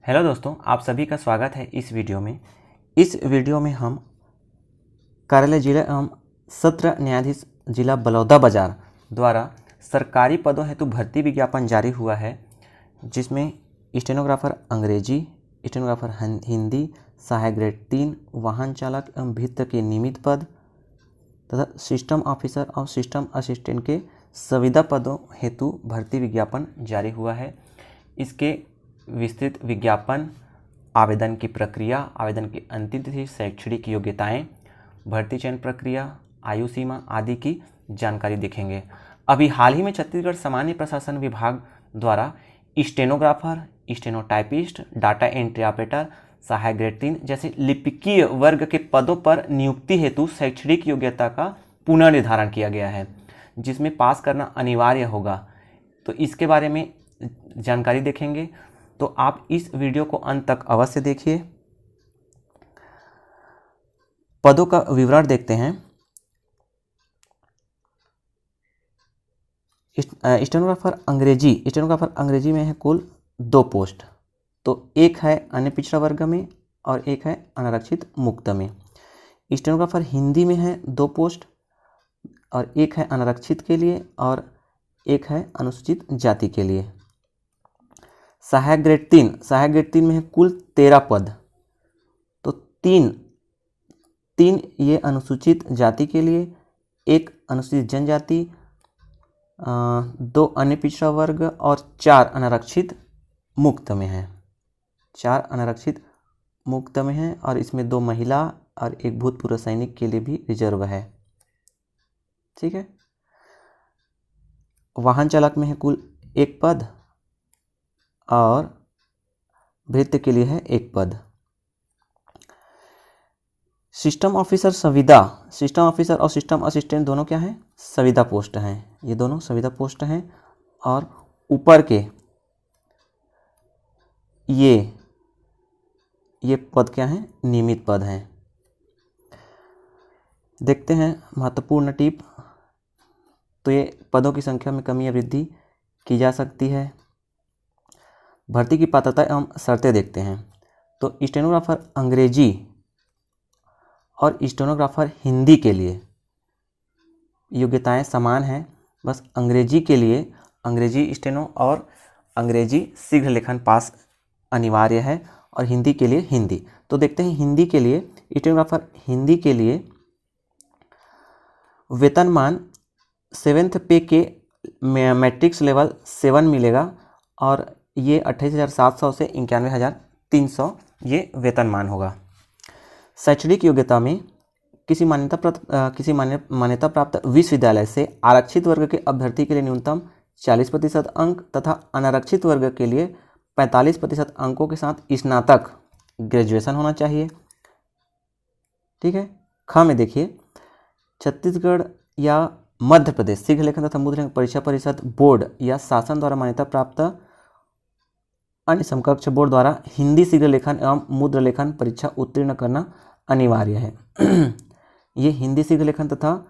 Hello दोस्तों, आप सभी का स्वागत है इस वीडियो में। इस वीडियो में हम कार्यालय जिला एवं सत्र न्यायाधीश जिला बलौदाबाजार द्वारा सरकारी पदों हेतु भर्ती विज्ञापन जारी हुआ है, जिसमें स्टेनोग्राफर अंग्रेजी, स्टेनोग्राफर हिंदी, सहायक ग्रेड 3, वाहन चालक एवं भृत्य के नियमित पद तथा सिस्टम ऑफिसर और सिस्टम असिस्टेंट के संविदा पदों हेतु भर्ती विज्ञापन जारी हुआ है। इसके विस्तृत विज्ञापन, आवेदन की प्रक्रिया, आवेदन की अंतिम तिथि, शैक्षणिक योग्यताएं, भर्ती चयन प्रक्रिया, आयु सीमा आदि की जानकारी देखेंगे। अभी हाल ही में छत्तीसगढ़ सामान्य प्रशासन विभाग द्वारा stenographer, stenotypist, data entry operator, सहायक ग्रेड 3 जैसे लिपिकीय वर्ग के पदों पर नियुक्ति हेतु शैक्षणिक योग्यता का पुनर्निर्धारण किया गया है, जिसमें पास करना अनिवार्य होगा। तो इसके बारे में जानकारी देखेंगे, तो आप इस वीडियो को अंत तक अवश्य देखिए। पदों का विवरण देखते हैं। स्टेनोग्राफर अंग्रेजी में है कुल 2 पोस्ट। तो एक है अन्य पिछड़ा वर्ग में और एक है अनारक्षित मुक्त में। स्टेनोग्राफर हिंदी में है 2 पोस्ट और एक है अनारक्षित के लिए और एक है अनुसूचित जाति के लिए। सहायक ग्रेड 3 में है कुल 13 पद। तो तीन ये अनुसूचित जाति के लिए, एक अनुसूचित जनजाति, 2 अन्य पिछड़ा वर्ग और 4 अनारक्षित मुक्त में है। 4 अनारक्षित मुक्त में है और इसमें 2 महिला और 1 भूतपूर्व सैनिक के लिए भी रिजर्व है। ठीक है। वाहन चालक में है कुल 1 पद और भृत्य के लिए है 1 पद। सिस्टम ऑफिसर और सिस्टम असिस्टेंट दोनों क्या हैं? संविदा पोस्ट हैं। ये दोनों संविदा पोस्ट हैं और ऊपर के ये पद क्या हैं? नियमित पद हैं। देखते हैं महत्वपूर्ण टिप। तो ये पदों की संख्या में कमी या वृद्धि की जा सकती है। भर्ती की पात्रता एवं शर्तें देखते हैं। तो स्टेनोग्राफर अंग्रेजी और स्टेनोग्राफर हिंदी के लिए योग्यताएं समान हैं। बस अंग्रेजी के लिए अंग्रेजी स्टेनो और अंग्रेजी शीघ्र लेखन पास अनिवार्य है और हिंदी के लिए हिंदी। तो देखते हैं हिंदी के लिए, स्टेनोग्राफर हिंदी के लिए वेतनमान 7th पे के मैट्रिक्स लेवल 7 मिलेगा और ये 28,700 से 91,300 ये वेतनमान होगा। शैक्षणिक योग्यता में किसी मान्यता प्राप्त विश्वविद्यालय से आरक्षित वर्ग के अभ्यर्थी के लिए न्यूनतम 40% अंक तथा अनारक्षित वर्ग के लिए 45% अंकों के साथ स्नातक ग्रेजुएशन होना चाहिए। ठीक है। ख में देखिए, छत्तीसगढ़ या मध्य प्रदेश शीघ्र लेखन तथा मुद्रण परीक्षा परिषद बोर्ड या शासन द्वारा मान्यता प्राप्त अन्य समकक्ष बोर्ड द्वारा हिंदी शीघ्र लेखन एवं मुद्र लेखन परीक्षा उत्तीर्ण करना अनिवार्य है। ये हिंदी शीघ्र लेखन तथा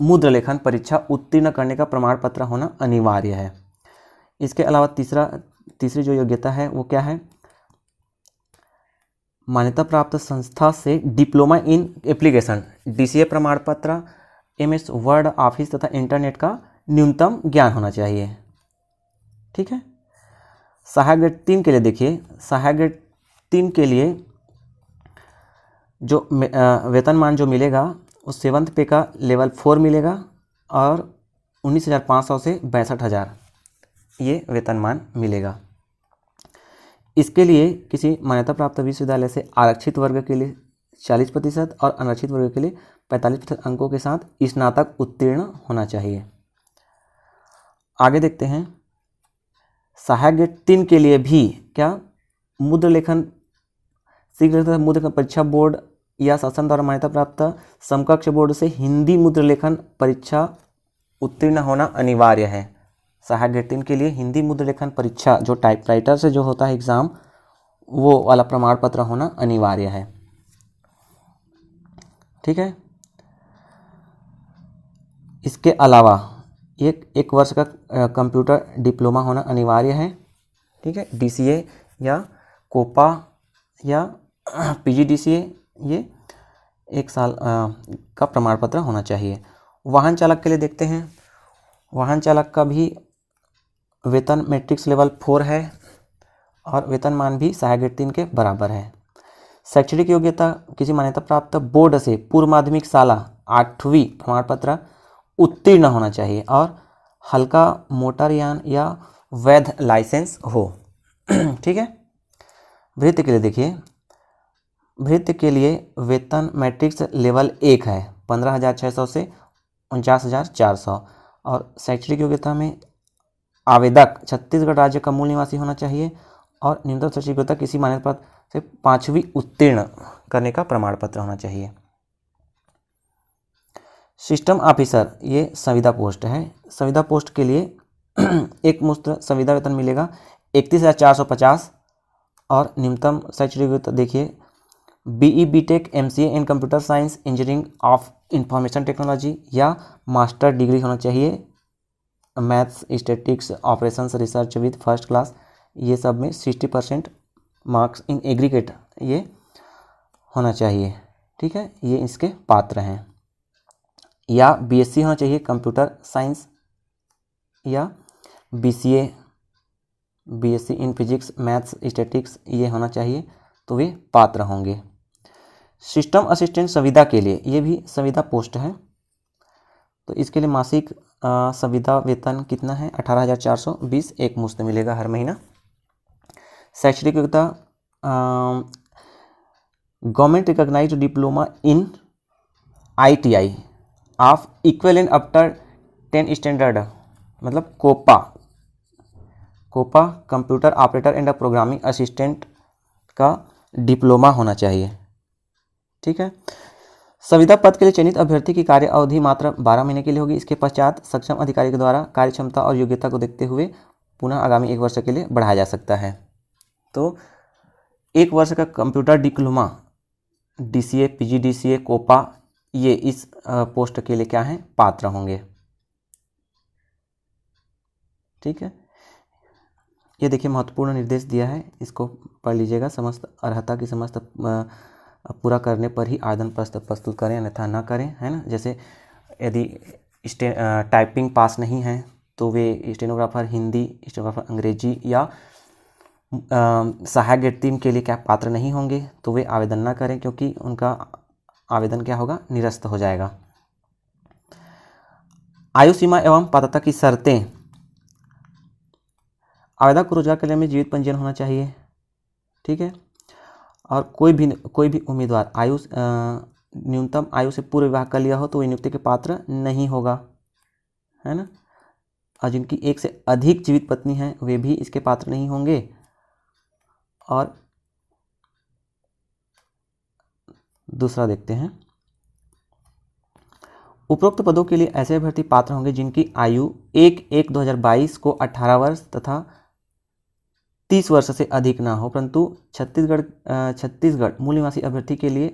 मुद्र लेखन परीक्षा उत्तीर्ण करने का प्रमाण पत्र होना अनिवार्य है। इसके अलावा तीसरी जो योग्यता है वो क्या है? मान्यता प्राप्त संस्था से डिप्लोमा इन एप्लीकेशन DCA प्रमाण पत्र, MS वर्ड, ऑफिस तथा इंटरनेट का न्यूनतम ज्ञान होना चाहिए। ठीक है। सहायक ग्रेड 3 के लिए देखिए, सहायक ग्रेड 3 के लिए जो वेतनमान जो मिलेगा वो 7th पे का लेवल 4 मिलेगा और 19,500 से 62,000 ये वेतनमान मिलेगा। इसके लिए किसी मान्यता प्राप्त विश्वविद्यालय से आरक्षित वर्ग के लिए 40% और अनारक्षित वर्ग के लिए 45% अंकों के साथ स्नातक उत्तीर्ण होना चाहिए। आगे देखते हैं, सहायक ग्रेड 3 के लिए भी क्या मुद्र लेखन शीघ्र मुद्र लेखन परीक्षा बोर्ड या शासन द्वारा मान्यता प्राप्त समकक्ष बोर्ड से हिंदी मुद्र लेखन परीक्षा उत्तीर्ण होना अनिवार्य है। सहायक ग्रेड 3 के लिए हिंदी मुद्र लेखन परीक्षा जो टाइपराइटर से जो होता है एग्जाम, वो वाला प्रमाण पत्र होना अनिवार्य है। ठीक है। इसके अलावा एक वर्ष का कंप्यूटर डिप्लोमा होना अनिवार्य है। ठीक है। DCA या कोपा या PGDCA ये 1 साल का प्रमाण पत्र होना चाहिए। वाहन चालक के लिए देखते हैं, वाहन चालक का भी वेतन मैट्रिक्स लेवल 4 है और वेतनमान भी सहायक ग्रेड 3 के बराबर है। शैक्षणिक योग्यता किसी मान्यता प्राप्त बोर्ड से पूर्व माध्यमिक शाला 8वीं प्रमाण पत्र उत्तीर्ण होना चाहिए और हल्का मोटर यान या वैध लाइसेंस हो। ठीक है। भृत्य के लिए देखिए, भृत्य के लिए वेतन मैट्रिक्स लेवल 1 है 15,600 से 49,400 और शैक्षणिक योग्यता में आवेदक छत्तीसगढ़ राज्य का मूल निवासी होना चाहिए और न्यूनतम शैक्षणिक योग्यता किसी मान्यता प्राप्त से 5वीं उत्तीर्ण करने का प्रमाण पत्र होना चाहिए। सिस्टम ऑफिसर ये संविदा पोस्ट है। संविदा पोस्ट के लिए एक मुश्त संविदा वेतन मिलेगा 31,450 और न्यूनतम शैक्षणिक योग्यता देखिए BE BTech MCA in computer science engineering of information technology या मास्टर डिग्री होना चाहिए। Maths statics operations research with first class ये सब में 60% मार्क्स इन एग्रीगेट ये होना चाहिए। ठीक है, ये इसके पात्र हैं। या BSc होना चाहिए कंप्यूटर साइंस या BCA BSc in physics maths statics ये होना चाहिए, तो वे पात्र होंगे। सिस्टम असिस्टेंट संविदा के लिए ये भी संविदा पोस्ट है, तो इसके लिए मासिक संविदा वेतन कितना है 18,420 एक मुश्त मिलेगा हर महीना। शैक्षणिक योग्यता government recognized diploma in ITI of equivalent after 10 standard मतलब COPA computer operator and programming assistant का डिप्लोमा होना चाहिए। ठीक है। संविदा पद के लिए चयनित अभ्यर्थी की कार्य अवधि मात्र 12 महीने के लिए होगी। इसके पश्चात सक्षम अधिकारी के द्वारा कार्य क्षमता और योग्यता को देखते हुए पुनः आगामी 1 वर्ष के लिए बढ़ाया जा सकता है। तो 1 वर्ष का computer diploma DCA PGDCA COPA ये इस पोस्ट के लिए क्या है पात्र होंगे। ठीक है, ये देखिए महत्वपूर्ण निर्देश दिया है, इसको पढ़ लीजिएगा। समस्त अर्हता की समस्त पूरा करने पर ही आवेदन प्रस्तुत करें अन्यथा न करें, है ना। जैसे यदि टाइपिंग पास नहीं है तो वे स्टेनोग्राफर हिंदी, स्टेनोग्राफर अंग्रेजी या सहायक ग्रेड 3 के लिए क्या पात्र नहीं होंगे, तो वे आवेदन न करें क्योंकि उनका आवेदन क्या होगा निरस्त हो जाएगा। आयु सीमा एवं पात्रता की शर्तें। आवेदक को रोजगार के लिए में जीवित पंजीयन होना चाहिए। ठीक है, और कोई भी उम्मीदवार न्यूनतम आयु से पूर्व विवाह कर लिया हो तो वह नियुक्ति के पात्र नहीं होगा, है ना। और जिनकी 1 से अधिक जीवित पत्नी हैं वे भी इसके पात्र नहीं होंगे। और दूसरा देखते हैं, उपरोक्त पदों के लिए ऐसे अभ्यर्थी पात्र होंगे जिनकी आयु 1/1/2022 को 18 वर्ष तथा 30 वर्ष से अधिक ना हो, परंतु छत्तीसगढ़ मूल निवासी अभ्यर्थी के लिए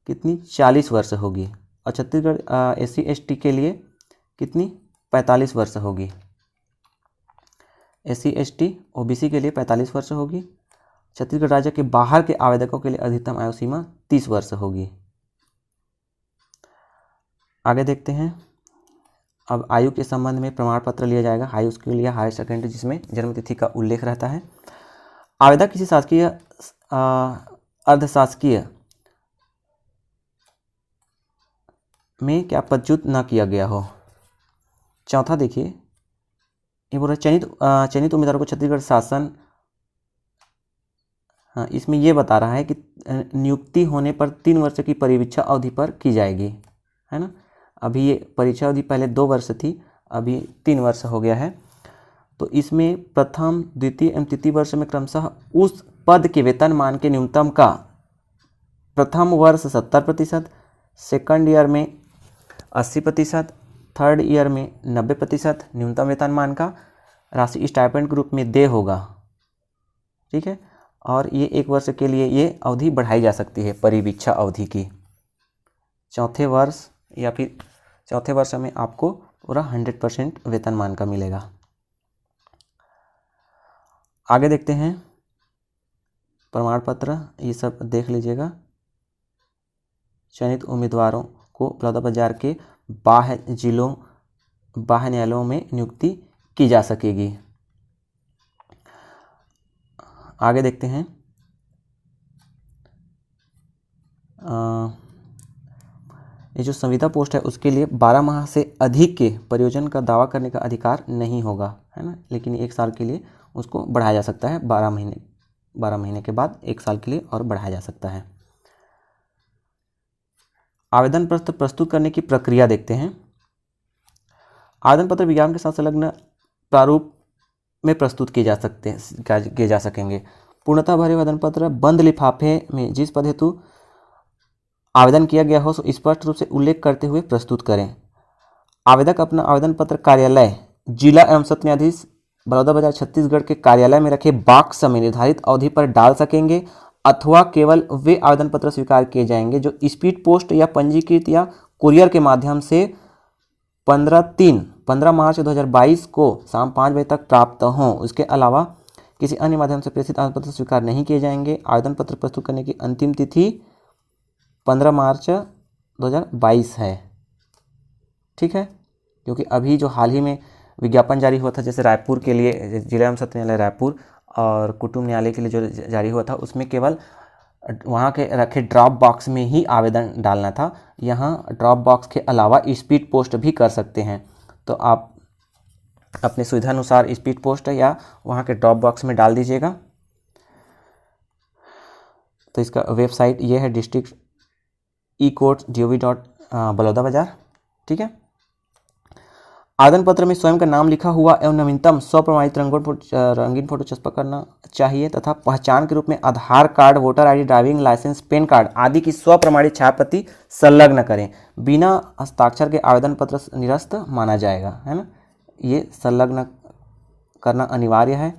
कितनी 40 वर्ष होगी और छत्तीसगढ़ SC ST के लिए कितनी 45 वर्ष होगी। SC ST OBC के लिए 45 वर्ष होगी। छत्तीसगढ़ राज्य के बाहर के आवेदकों के लिए अधिकतम आयु सीमा 30 वर्ष होगी। आगे देखते हैं, अब आयु के संबंध में प्रमाण पत्र लिया जाएगा हाई स्कूल या हायर सेकेंडरी जिसमें जन्मतिथि का उल्लेख रहता है। आवेदक किसी शासकीय अर्धशासकीय में क्या पदच्युत न किया गया हो। चौथा देखिए, ये बोल रहा है चयनित उम्मीदवारों को छत्तीसगढ़ शासन, हाँ इसमें ये बता रहा है कि नियुक्ति होने पर 3 वर्ष की परिवीक्षा अवधि पर की जाएगी, है ना। अभी ये परीक्षा अवधि पहले 2 वर्ष थी, अभी 3 वर्ष हो गया है। तो इसमें प्रथम द्वितीय एवं तृतीय वर्ष में क्रमशः उस पद के वेतनमान के न्यूनतम का प्रथम वर्ष 70%, सेकंड ईयर में 80%, थर्ड ईयर में 90% न्यूनतम वेतनमान का राशि स्टाइपेंड के रूप में देय होगा। ठीक है, और ये 1 वर्ष के लिए ये अवधि बढ़ाई जा सकती है परिवीक्षा अवधि की। चौथे वर्ष या फिर चौथे वर्ष में आपको पूरा 100% वेतनमान का मिलेगा। आगे देखते हैं, प्रमाण पत्र ये सब देख लीजिएगा। चयनित उम्मीदवारों को बलौदाबाजार के बाह्य न्यायालयों में नियुक्ति की जा सकेगी। आगे देखते हैं। ये जो संविदा पोस्ट है उसके लिए 12 माह से अधिक के प्रयोजन का दावा करने का अधिकार नहीं होगा, है ना, लेकिन 1 साल के लिए उसको बढ़ाया जा सकता है। 12 महीने के बाद 1 साल के लिए और बढ़ाया जा सकता है। आवेदन पत्र प्रस्तुत करने की प्रक्रिया देखते हैं। आवेदन पत्र विज्ञापन के साथ संलग्न प्रारूप में प्रस्तुत किए जा सकेंगे। पूर्णतः भरे आवेदन पत्र बंद लिफाफे में जिस पद हेतु आवेदन किया गया हो स्पष्ट रूप से उल्लेख करते हुए प्रस्तुत करें। आवेदक अपना आवेदन पत्र कार्यालय जिला एवं सत्र न्यायाधीश बलौदाबाजार छत्तीसगढ़ के कार्यालय में रखे बॉक्स में निर्धारित अवधि पर डाल सकेंगे अथवा केवल वे आवेदन पत्र स्वीकार किए जाएंगे जो स्पीड पोस्ट या पंजीकृत या कुरियर के माध्यम से 15 मार्च 2022 को शाम 5 बजे तक प्राप्त हों। उसके अलावा किसी अन्य माध्यम से प्रेषित आवेदन पत्र स्वीकार नहीं किए जाएंगे। आवेदन पत्र प्रस्तुत करने की अंतिम तिथि 15 मार्च 2022 है। ठीक है, क्योंकि अभी जो हाल ही में विज्ञापन जारी हुआ था, जैसे रायपुर के लिए जिला एवं सत्र न्यायालय रायपुर और कुटुंब न्यायालय के लिए जो जारी हुआ था, उसमें केवल वहाँ के रखे ड्रॉप बॉक्स में ही आवेदन डालना था। यहाँ ड्रॉप बॉक्स के अलावा स्पीड पोस्ट भी कर सकते हैं, तो आप अपने सुविधा अनुसार स्पीड पोस्ट या वहाँ के ड्रॉप बॉक्स में डाल दीजिएगा। तो इसका वेबसाइट ये है डिस्ट्रिक्ट ecourts.gov.बलौदाबाजार। ठीक है, आवेदन पत्र में स्वयं का नाम लिखा हुआ एवं नवीनतम स्वप्रमाणित रंगीन फोटो छपा करना चाहिए तथा पहचान के रूप में Aadhaar card, voter ID, driving licence, PAN card आदि की स्वप्रमाणित छायाप्रति संलग्न करें। बिना हस्ताक्षर के आवेदन पत्र निरस्त माना जाएगा, है ना, ये संलग्न करना अनिवार्य है।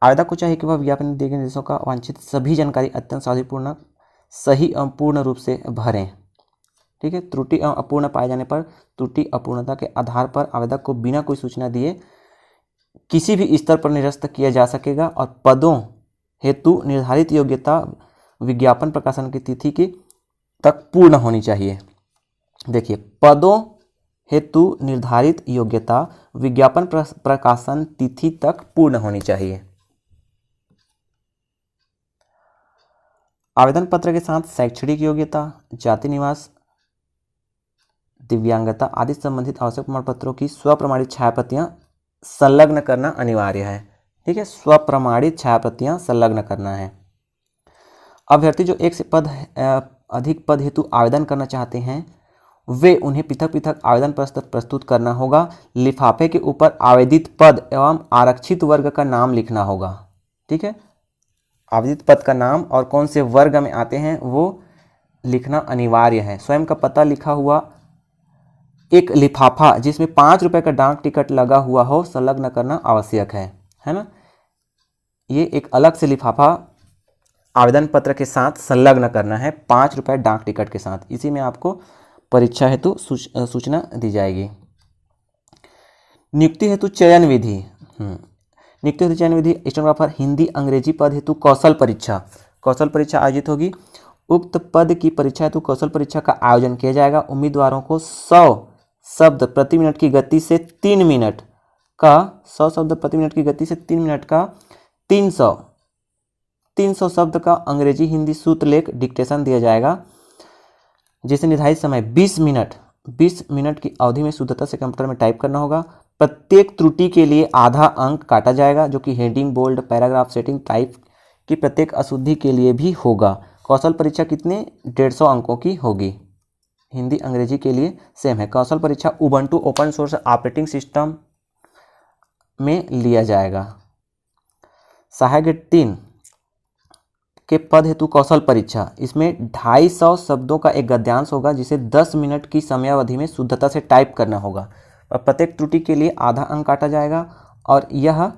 आवेदक को चाहिए कि वह विज्ञापन में दिए गए निर्देशों का वांछित सभी जानकारी अत्यंत सावधानीपूर्ण सही एवं पूर्ण रूप से भरें। ठीक है, त्रुटि एवं अपूर्ण पाए जाने पर त्रुटि अपूर्णता के आधार पर आवेदक को बिना कोई सूचना दिए किसी भी स्तर पर निरस्त किया जा सकेगा और पदों हेतु निर्धारित योग्यता विज्ञापन प्रकाशन की तिथि की तक पूर्ण होनी चाहिए। देखिए, पदों हेतु निर्धारित योग्यता विज्ञापन प्रकाशन तिथि तक पूर्ण होनी चाहिए। आवेदन पत्र के साथ शैक्षणिक योग्यता, जाति, निवास, दिव्यांगता आदि संबंधित आवश्यक प्रमाण पत्रों की स्वप्रमाणित छायाप्रतियां संलग्न करना अनिवार्य है। ठीक है, स्वप्रमाणित छायाप्रतियां संलग्न करना है। अभ्यर्थी जो एक से अधिक पद हेतु आवेदन करना चाहते हैं वे उन्हें पृथक पृथक आवेदन पत्र प्रस्तुत करना होगा। लिफाफे के ऊपर आवेदित पद एवं आरक्षित वर्ग का नाम लिखना होगा। ठीक है, आवेदित पद का नाम और कौन से वर्ग में आते हैं वो लिखना अनिवार्य है। स्वयं का पता लिखा हुआ एक लिफाफा जिसमें 5 रुपए का डाक टिकट लगा हुआ हो संलग्न करना आवश्यक है ना। ये एक अलग से लिफाफा आवेदन पत्र के साथ संलग्न करना है 5 रुपए डाक टिकट के साथ। इसी में आपको परीक्षा हेतु सूचना दी जाएगी। नियुक्ति हेतु चयन विधि। नियुक्ति हेतु चयन विधि स्टेनोग्राफर हिंदी अंग्रेजी पद हेतु कौशल परीक्षा आयोजित होगी। उक्त पद की परीक्षा हेतु कौशल परीक्षा का आयोजन किया जाएगा। उम्मीदवारों को 100 शब्द प्रति मिनट की गति से 3 मिनट का 100 शब्द प्रति मिनट की गति से 3 मिनट का 300 शब्द का अंग्रेजी हिंदी सूत्रलेख डिक्टेशन दिया जाएगा, जिसे निर्धारित समय 20 मिनट की अवधि में शुद्धता से कंप्यूटर में टाइप करना होगा। प्रत्येक त्रुटि के लिए आधा अंक काटा जाएगा, जो कि heading, bold, paragraph, setting, type की प्रत्येक अशुद्धि के लिए भी होगा। कौशल परीक्षा कितने 150 अंकों की होगी। हिंदी अंग्रेजी के लिए सेम है। कौशल परीक्षा Ubuntu open source operating system में लिया जाएगा। सहायक ग्रेड 3 के पद हेतु कौशल परीक्षा, इसमें 250 शब्दों का एक गद्यांश होगा, जिसे 10 मिनट की समयावधि में शुद्धता से टाइप करना होगा और प्रत्येक त्रुटि के लिए आधा अंक काटा जाएगा और यह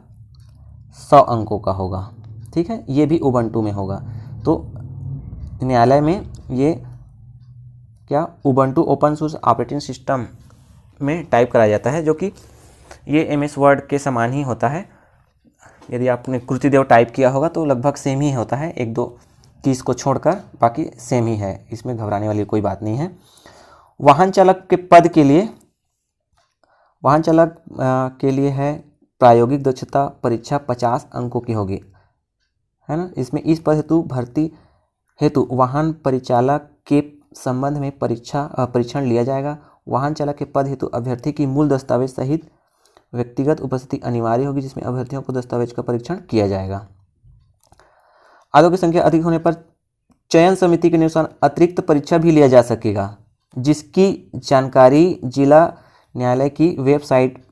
100 अंकों का होगा। ठीक है, ये भी उबंटू में होगा। तो न्यायालय में ये क्या Ubuntu open source operating system में टाइप कराया जाता है, जो कि ये MS वर्ड के समान ही होता है। यदि आपने कृतिदेव टाइप किया होगा तो लगभग सेम ही होता है, एक दो कीज को छोड़कर बाकी सेम ही है, इसमें घबराने वाली कोई बात नहीं है। वाहन चालक के पद के लिए, वाहन चालक के लिए है प्रायोगिक दक्षता परीक्षा 50 अंकों की होगी, है ना। इसमें इस पद हेतु भर्ती हेतु वाहन परिचालक के संबंध में परीक्षण लिया जाएगा। वाहन चालक के पद हेतु अभ्यर्थी की मूल दस्तावेज सहित व्यक्तिगत उपस्थिति अनिवार्य होगी, जिसमें अभ्यर्थियों को दस्तावेज का परीक्षण किया जाएगा। आदों की संख्या अधिक होने पर चयन समिति के अनुसार अतिरिक्त परीक्षा भी लिया जा सकेगा, जिसकी जानकारी जिला न्यायालय की वेबसाइट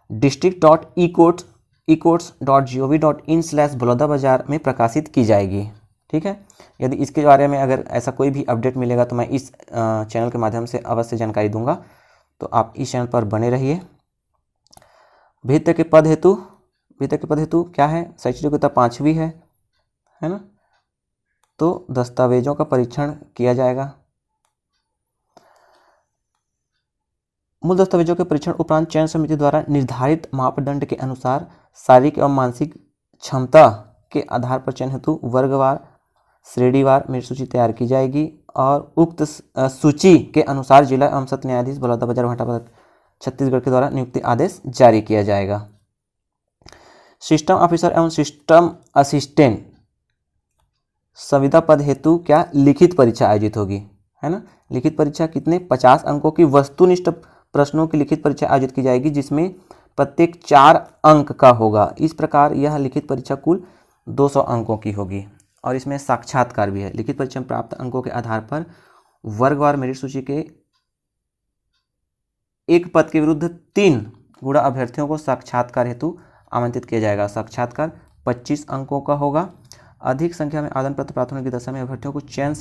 district.ecourts.gov.in/बलौदाबाजार में प्रकाशित की जाएगी। ठीक है, यदि इसके बारे में अगर ऐसा कोई भी अपडेट मिलेगा तो मैं इस चैनल के माध्यम से अवश्य जानकारी दूंगा, तो आप इस चैनल पर बने रहिए। भित्त के पद हेतु क्या है, शैक्षणिक योग्यता 5वीं है ना, तो दस्तावेजों का परीक्षण किया जाएगा। मूल दस्तावेजों के परीक्षण उपरांत चयन समिति द्वारा निर्धारित मापदंड के अनुसार शारीरिक एवं मानसिक क्षमता के आधार पर चयन हेतु वर्गवार श्रेणीवार मेरिट सूची तैयार की जाएगी और उक्त सूची के अनुसार जिला एवं सत्र न्यायाधीश बलौदाबाजार भाटापारा छत्तीसगढ़ के द्वारा नियुक्ति आदेश जारी किया जाएगा। सिस्टम ऑफिसर एवं सिस्टम असिस्टेंट संविदा पद हेतु क्या लिखित परीक्षा आयोजित होगी, है ना। लिखित परीक्षा कितने 50 अंकों की वस्तुनिष्ठ प्रश्नों की लिखित परीक्षा आयोजित की जाएगी, जिसमें प्रत्येक 4 अंक का होगा। इस प्रकार यह लिखित परीक्षा कुल 200 अंकों की होगी और इसमें साक्षात्कार भी है। लिखित परीक्षा में प्राप्त अंकों के आधार पर वर्गवार मेरिट सूची के एक पद के विरुद्ध 3 गुणा अभ्यर्थियों को साक्षात्कार हेतु आमंत्रित किया जाएगा। साक्षात्कार 25 अंकों का होगा। अधिक संख्या में आवेदन पत्र प्राप्त होने की दशा में अभ्यर्थियों को चयन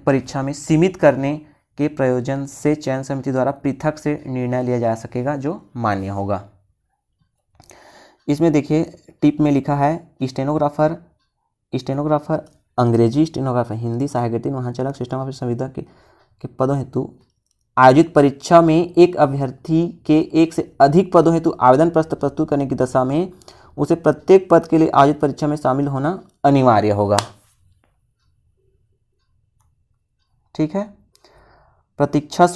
परीक्षा में सीमित करने के प्रयोजन से चयन समिति द्वारा पृथक से निर्णय लिया जा सकेगा जो मान्य होगा। इसमें देखिए टिप में लिखा है स्टेनोग्राफर अंग्रेजी, स्टेनोग्राफर हिंदी, सहायक वाहन चालक, सिस्टम ऑफिसर संविदा के पदों हेतु आयोजित परीक्षा में एक अभ्यर्थी के एक से अधिक पदों हेतु आवेदन पत्र प्रस्तुत करने की दशा में उसे प्रत्येक पद के लिए आयोजित परीक्षा में शामिल होना अनिवार्य होगा। ठीक है। प्रतीक्षा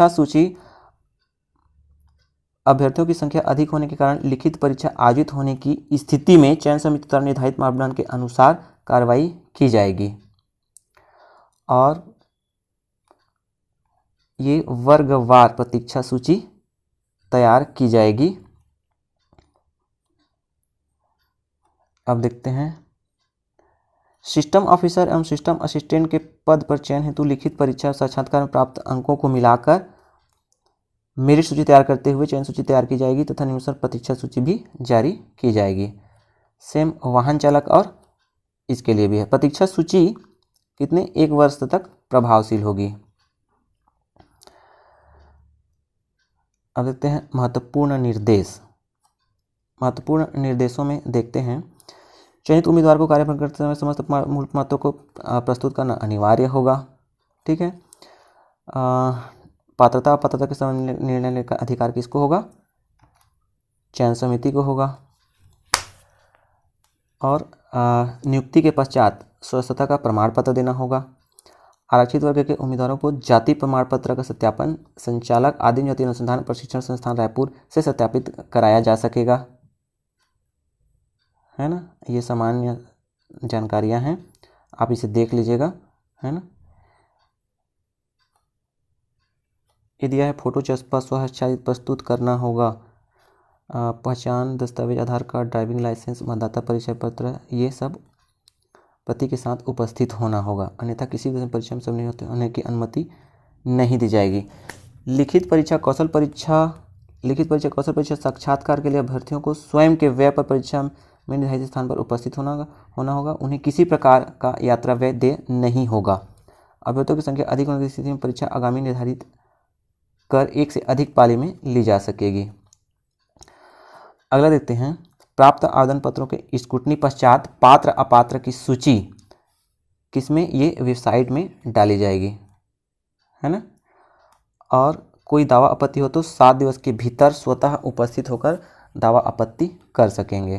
सूची अभ्यर्थियों की संख्या अधिक होने के कारण लिखित परीक्षा आयोजित होने की स्थिति में चयन समिति द्वारा निर्धारित मापदंड के अनुसार कार्रवाई की जाएगी और ये वर्गवार प्रतीक्षा सूची तैयार की जाएगी। अब देखते हैं सिस्टम ऑफिसर एवं सिस्टम असिस्टेंट के पद पर चयन हेतु लिखित परीक्षा और साक्षात्कार में प्राप्त अंकों को मिलाकर मेरिट सूची तैयार करते हुए चयन सूची तैयार की जाएगी तथा निम्नानुसार प्रतीक्षा सूची भी जारी की जाएगी। सेम वाहन चालक और इसके लिए भी है। प्रतीक्षा सूची कितने 1 वर्ष तक प्रभावशील होगी। अब देखते हैं महत्वपूर्ण निर्देशों में देखते हैं चयनित उम्मीदवार को कार्यक्रम करते समय समस्त मूल महत्व को प्रस्तुत करना अनिवार्य होगा। ठीक है। पात्रता के समय निर्णय लेने का अधिकार किसको होगा, चयन समिति को होगा। और नियुक्ति के पश्चात स्वस्थता का प्रमाण पत्र देना होगा। आरक्षित वर्ग के उम्मीदवारों को जाति प्रमाण पत्र का सत्यापन संचालक आदिम जाति अनुसंधान प्रशिक्षण संस्थान रायपुर से सत्यापित कराया जा सकेगा, है ना। ये सामान्य जानकारियां हैं, आप इसे देख लीजिएगा, है ना। ये दिया है फोटो चस्पा स्वहस्ताक्षरित प्रस्तुत करना होगा। पहचान दस्तावेज आधार कार्ड, ड्राइविंग लाइसेंस, मतदाता परिचय पत्र, ये सब प्रति के साथ उपस्थित होना होगा, अन्यथा किसी भी परीक्षा में सम्मिलित होने की अनुमति नहीं दी जाएगी। लिखित परीक्षा कौशल परीक्षा साक्षात्कार के लिए अभ्यर्थियों को स्वयं के व्यय पर परीक्षा में निर्धारित स्थान पर उपस्थित होना होगा। उन्हें किसी प्रकार का यात्रा व्यय देय नहीं होगा। अभ्यर्थियों की संख्या अधिक होने की स्थिति में परीक्षा आगामी निर्धारित कर 1 से अधिक पाली में ली जा सकेगी। अगला देखते हैं प्राप्त आवेदन पत्रों के स्क्रूटनी पश्चात पात्र अपात्र की सूची किसमें, ये वेबसाइट में डाली जाएगी, है ना। और कोई दावा आपत्ति हो तो 7 दिवस के भीतर स्वतः उपस्थित होकर दावा आपत्ति कर सकेंगे।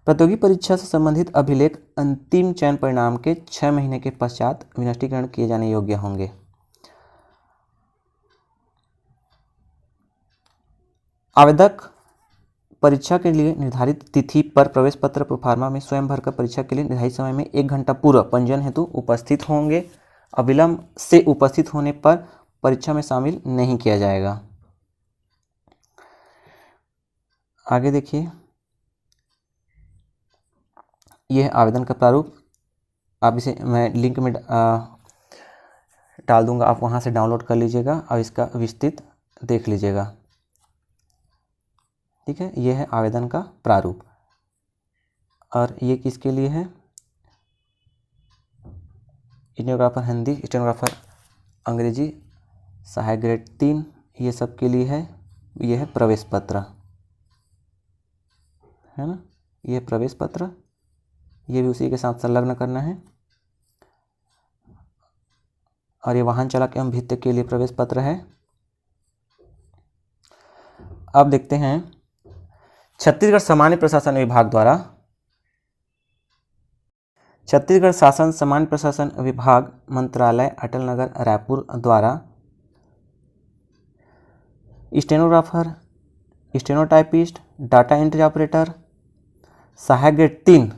प्रतियोगी परीक्षा से संबंधित अभिलेख अंतिम चयन परिणाम के 6 महीने के पश्चात विनष्टीकरण किए जाने योग्य होंगे। आवेदक परीक्षा के लिए निर्धारित तिथि पर प्रवेश पत्र प्रोफार्मा में स्वयं भरकर परीक्षा के लिए निर्धारित समय में 1 घंटा पूर्व पंजीयन हेतु उपस्थित होंगे। अविलंब से उपस्थित होने पर परीक्षा में शामिल नहीं किया जाएगा। आगे देखिए, यह आवेदन का प्रारूप। आप इसे मैं लिंक में डाल दूंगा, आप वहां से डाउनलोड कर लीजिएगा और इसका विस्तृत देख लीजिएगा। ठीक है, यह है आवेदन का प्रारूप। और ये किसके लिए है? स्टेनोग्राफर हिंदी, स्टेनोग्राफर अंग्रेजी, सहायक ग्रेड 3, ये सब के लिए है। यह है प्रवेश पत्र, है ना, यह प्रवेश पत्र, ये भी उसी के साथ संलग्न करना है। और ये वाहन चालक एवं भृत्य के लिए प्रवेश पत्र है। अब देखते हैं छत्तीसगढ़ सामान्य प्रशासन विभाग द्वारा, छत्तीसगढ़ शासन सामान्य प्रशासन विभाग मंत्रालय अटल नगर रायपुर द्वारा stenographer, stenotypist, data entry operator, सहायक ग्रेड 3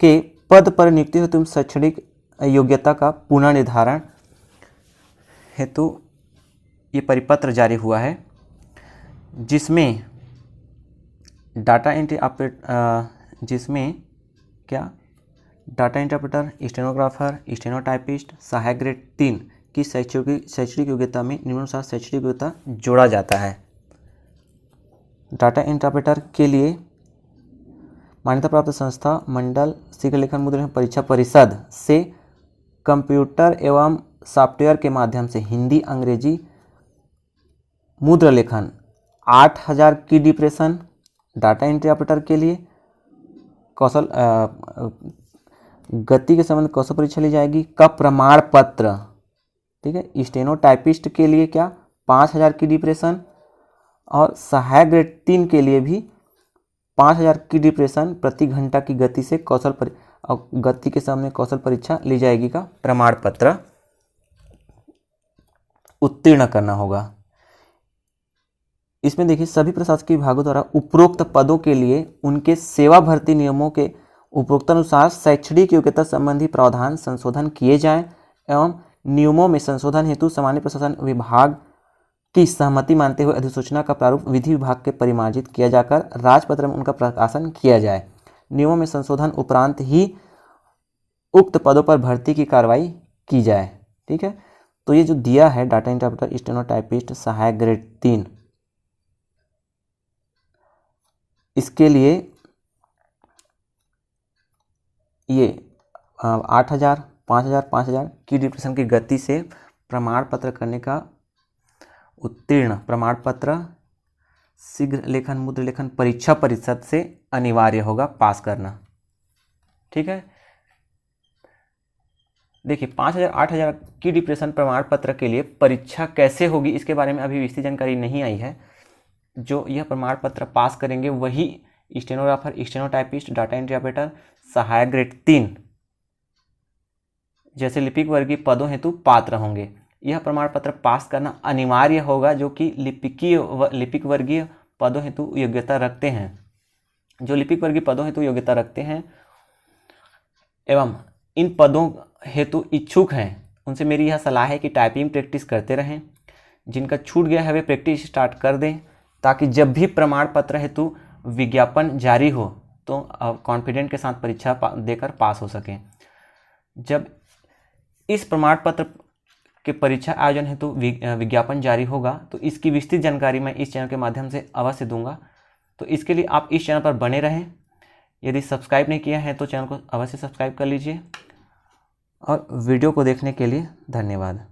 के पद पर नियुक्ति हेतु शैक्षणिक योग्यता का पुनर्निर्धारण हेतु ये परिपत्र जारी हुआ है, जिसमें data entry operator, stenographer, stenotypist, सहायक ग्रेड 3 की शैक्षणिक योग्यता में निम्नानुसार शैक्षणिक योग्यता जोड़ा जाता है। डाटा एंट्री ऑपरेटर के लिए मान्यता प्राप्त संस्था, मंडल, शीघ्र लेखन मुद्रण परीक्षा परिषद से कंप्यूटर एवं सॉफ्टवेयर के माध्यम से हिंदी अंग्रेजी मुद्रा लेखन 8000 की डिप्रेशन। डाटा एंट्री ऑपरेटर के लिए कौशल गति के संबंध कौशल परीक्षा ली जाएगी का प्रमाण पत्र। ठीक है, स्टेनोटाइपिस्ट के लिए क्या 5000 की डिप्रेशन, और सहायक ग्रेड 3 के लिए भी 5000 की डिप्रेशन प्रति घंटा की गति से गति के सामने कौशल परीक्षा ली जाएगी का प्रमाण पत्र उत्तीर्ण करना होगा। इसमें देखिए, सभी प्रशासकीय विभागों द्वारा उपरोक्त पदों के लिए उनके सेवा भर्ती नियमों के उपरोक्तानुसार शैक्षणिक योग्यता संबंधी प्रावधान संशोधन किए जाएं एवं नियमों में संशोधन हेतु सामान्य प्रशासन विभाग की सहमति मानते हुए अधिसूचना का प्रारूप विधि विभाग के परिमार्जित किया जाकर राजपत्र में उनका प्रकाशन किया जाए। नियमों में संशोधन उपरांत ही उक्त पदों पर भर्ती की कार्रवाई की जाए। ठीक है, तो ये जो दिया है डाटा एंट्री ऑपरेटर, स्टेनोटाइपिस्ट, सहायक ग्रेड 3, इसके लिए ये 8000, 5000 की डिप्रेशन की गति से प्रमाण पत्र करने का उत्तीर्ण प्रमाण पत्र शीघ्र लेखन मुद्र लेखन परीक्षा परिषद से अनिवार्य होगा पास करना। ठीक है, देखिए 5000, 8000 की डिप्रेशन प्रमाण पत्र के लिए परीक्षा कैसे होगी इसके बारे में अभी विस्तृत जानकारी नहीं आई है। जो यह प्रमाण पत्र पास करेंगे वही stenographer, stenotypist, data entry operator, सहायक ग्रेड 3 जैसे लिपिक वर्गीय पदों हेतु पात्र होंगे। यह प्रमाण पत्र पास करना अनिवार्य होगा जो कि लिपिक वर्गीय पदों हेतु योग्यता रखते हैं, जो लिपिक वर्गीय पदों हेतु योग्यता रखते हैं एवं इन पदों हेतु इच्छुक हैं, उनसे मेरी यह सलाह है कि टाइपिंग प्रैक्टिस करते रहें। जिनका छूट गया है वे प्रैक्टिस स्टार्ट कर दें, ताकि जब भी प्रमाण पत्र हेतु विज्ञापन जारी हो तो कॉन्फिडेंट के साथ परीक्षा देकर पास हो सकें। जब इस प्रमाण पत्र के परीक्षा आयोजन हेतु विज्ञापन जारी होगा तो इसकी विस्तृत जानकारी मैं इस चैनल के माध्यम से अवश्य दूंगा। तो इसके लिए आप इस चैनल पर बने रहें। यदि सब्सक्राइब नहीं किया है तो चैनल को अवश्य सब्सक्राइब कर लीजिए। और वीडियो को देखने के लिए धन्यवाद।